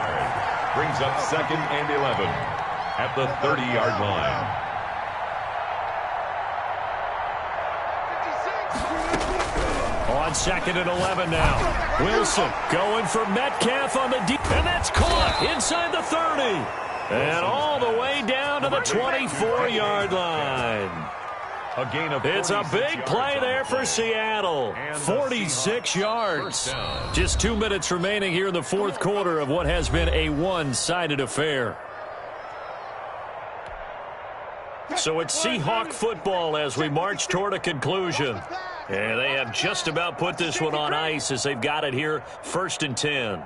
Speaker 8: Brings up 2nd and 11 at the 30-yard line.
Speaker 4: On 2nd and 11 now. Wilson going for Metcalf on the deep. And that's caught inside the 30. And all the way down to the 24-yard line.
Speaker 8: A gain of
Speaker 4: It's a big play there for Seattle. 46 yards. Just 2 minutes remaining here in the fourth quarter of what has been a one-sided affair. So it's Seahawk football as we march toward a conclusion. And they have just about put this one on ice as they've got it here, 1st and 10.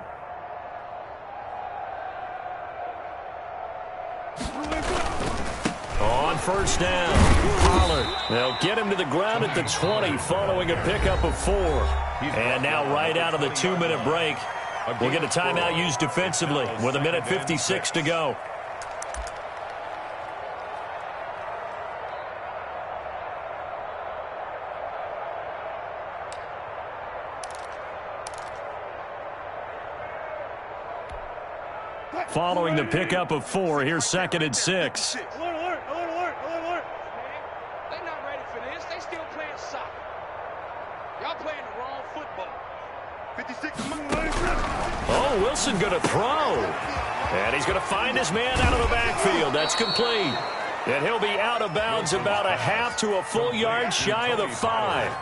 Speaker 4: On first down, Pollard. They'll get him to the ground at the 20 following a pickup of 4. And now right out of the 2-minute break, we'll get a timeout used defensively with 1:56 to go. Following the pickup of 4, here's 2nd and 6.
Speaker 6: Alert. They're not ready for this. They still playing soccer. Y'all playing the wrong football. 56.
Speaker 4: Oh, Wilson going to throw. And he's going to find his man out of the backfield. That's complete. And he'll be out of bounds about a half to a full yard shy of the 5.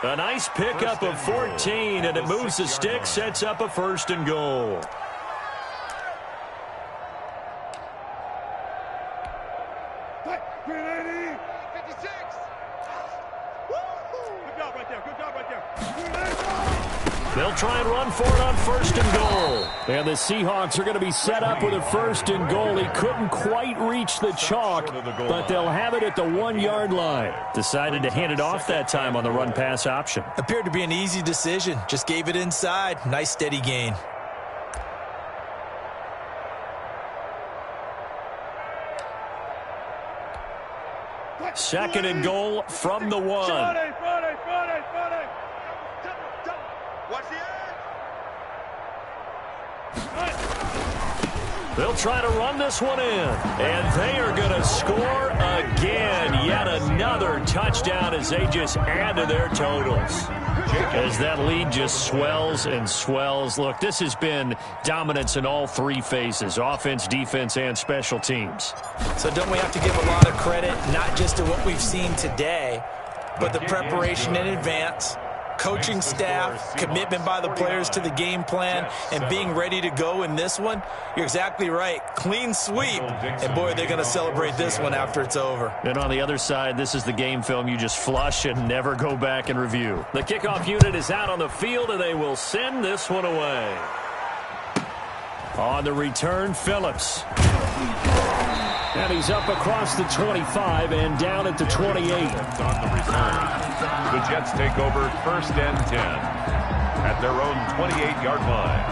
Speaker 4: A nice pickup of 14, and it moves the stick, sets up a 1st and goal. They'll try and run for it on 1st and goal. And the Seahawks are going to be set up with a 1st and goal. He couldn't quite reach the chalk, but they'll have it at the 1-yard line. Decided to hand it off that time on the run-pass option.
Speaker 9: Appeared to be an easy decision. Just gave it inside. Nice steady gain.
Speaker 4: Second and goal from the 1. They'll try to run this one in, and they are going to score again. Yet another touchdown as they just add to their totals. As that lead just swells and swells. Look, this has been dominance in all 3 phases, offense, defense, and special teams.
Speaker 9: So don't we have to give a lot of credit, not just to what we've seen today, but the preparation in advance, coaching staff, commitment by the players to the game plan, and being ready to go in this one? You're exactly right. Clean sweep. And, boy, they're going to celebrate this one after it's over.
Speaker 4: And on the other side, this is the game film you just flush and never go back and review. The kickoff unit is out on the field, and they will send this one away. On the return, Phillips. And he's up across the 25 and down at the 28.
Speaker 8: The Jets take over 1st and 10 at their own 28-yard line.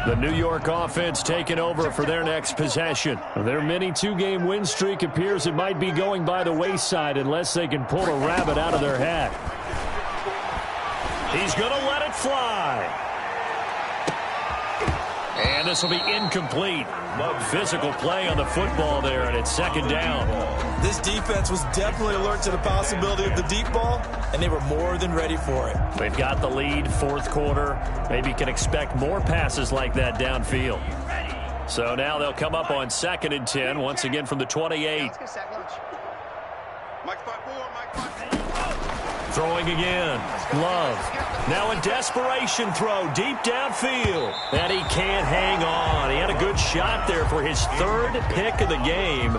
Speaker 4: The New York offense taking over for their next possession. Their mini 2-game win streak appears it might be going by the wayside unless they can pull a rabbit out of their hat. He's going to let it fly. And this will be incomplete. Physical play on the football there, and it's 2nd down.
Speaker 9: This defense was definitely alert to the possibility of the deep ball, and they were more than ready for it.
Speaker 4: They've got the lead, 4th quarter. Maybe can expect more passes like that downfield. So now they'll come up on 2nd and 10, once again from the 28. Throwing again. Love. Now a desperation throw deep downfield. And he can't hang on. He had a good shot there for his 3rd pick of the game.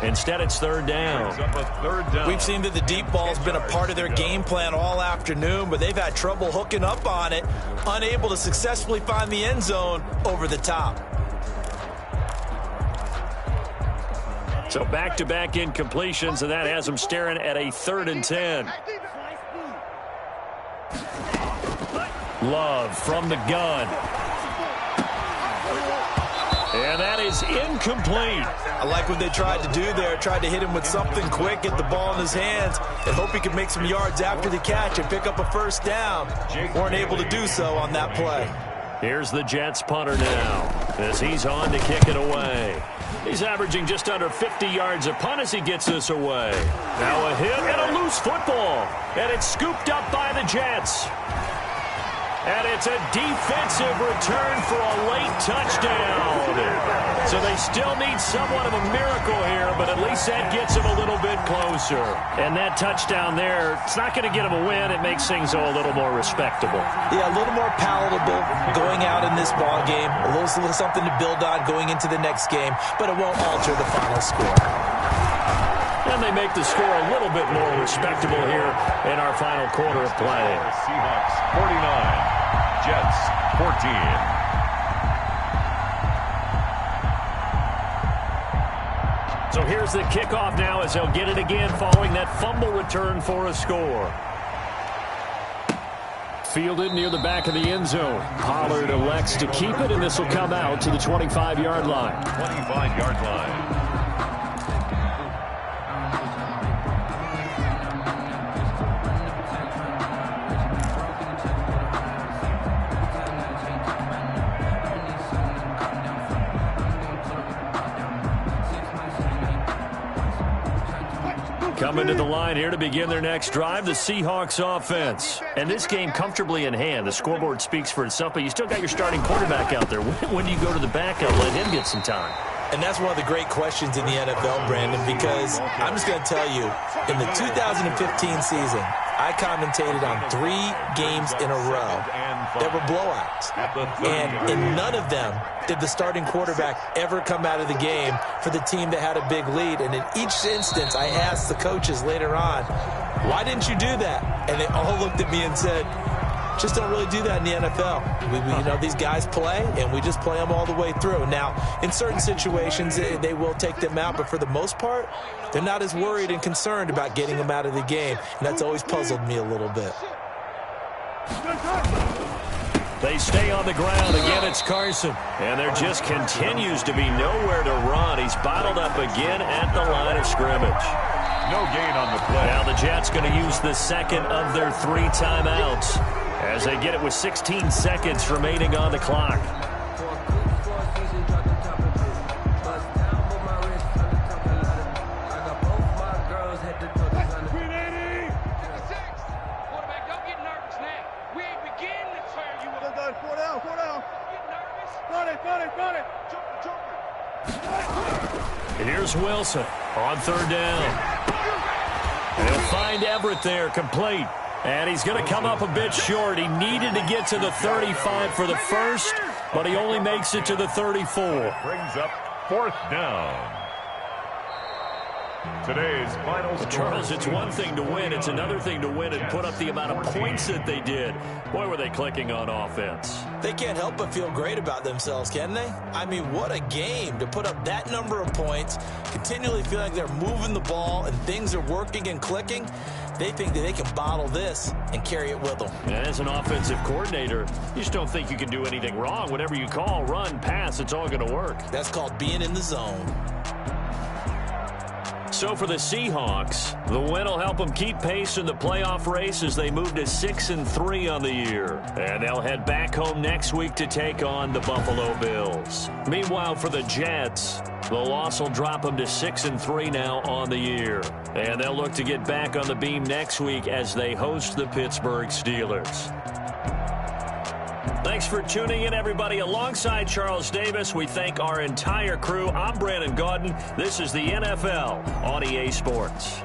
Speaker 4: Instead, it's 3rd down.
Speaker 9: We've seen that the deep ball's been a part of their game plan all afternoon, but they've had trouble hooking up on it, unable to successfully find the end zone over the top.
Speaker 4: So back-to-back incompletions, and that has them staring at a 3rd and 10. Love from the gun. And that is incomplete.
Speaker 9: I like what they tried to do there. Tried to hit him with something quick, get the ball in his hands, and hope he could make some yards after the catch and pick up a 1st down. Weren't able to do so on that play.
Speaker 4: Here's the Jets punter now as he's on to kick it away. He's averaging just under 50 yards a punt as he gets this away. Now a hit and a loose football. And it's scooped up by the Jets. And it's a defensive return for a late touchdown. So they still need somewhat of a miracle here, but at least that gets them a little bit closer. And that touchdown there, it's not going to get them a win. It makes things a little more respectable.
Speaker 5: Yeah, a little more palatable going out in this ball game. A little something to build on going into the next game, but it won't alter the final score.
Speaker 4: And they make the score a little bit more respectable here in our final quarter of play.
Speaker 8: Seahawks 49, Jets 14.
Speaker 4: So here's the kickoff now as they'll get it again following that fumble return for a score. Fielded near the back of the end zone. Pollard elects to keep it, and this will come out to the 25-yard line.
Speaker 8: 25-yard line.
Speaker 4: Coming to the line here to begin their next drive, the Seahawks offense. And this game comfortably in hand. The scoreboard speaks for itself, but you still got your starting quarterback out there. When do you go to the backup, let him get some time?
Speaker 5: And that's one of the great questions in the NFL, Brandon, because I'm just going to tell you, in the 2015 season, I commentated on 3 games in a row that were blowouts. And in none of them did the starting quarterback ever come out of the game for the team that had a big lead. And in each instance, I asked the coaches later on, why didn't you do that? And they all looked at me and said, just don't really do that in the NFL. You know, these guys play, and we just play them all the way through. Now, in certain situations, they will take them out, but for the most part, they're not as worried and concerned about getting them out of the game, and that's always puzzled me a little bit.
Speaker 4: They stay on the ground. Again, it's Carson. And there just continues to be nowhere to run. He's bottled up again at the line of scrimmage.
Speaker 8: No gain on the play.
Speaker 4: Now the Jets going to use the second of their 3 timeouts as they get it with 16 seconds remaining on the clock. Here's Wilson on 3rd down. And he'll find Everett there, complete. And he's going to come up a bit short. He needed to get to the 35 for the first, but he only makes it to the 34.
Speaker 8: Brings up 4th down. Today's final score.
Speaker 4: Charles, it's one thing to win. It's another thing to win and put up the amount of points that they did. Boy, were they clicking on offense.
Speaker 5: They can't help but feel great about themselves, can they? I mean, what a game to put up that number of points, continually feel like they're moving the ball and things are working and clicking. They think that they can bottle this and carry it with them.
Speaker 4: And as an offensive coordinator, you just don't think you can do anything wrong. Whatever you call, run, pass, it's all going to work.
Speaker 5: That's called being in the zone.
Speaker 4: So for the Seahawks, the win will help them keep pace in the playoff race as they move to 6-3 on the year. And they'll head back home next week to take on the Buffalo Bills. Meanwhile, for the Jets, the loss will drop them to 6-3 now on the year. And they'll look to get back on the beam next week as they host the Pittsburgh Steelers. Thanks for tuning in, everybody. Alongside Charles Davis, we thank our entire crew. I'm Brandon Gaudin. This is the NFL on EA Sports.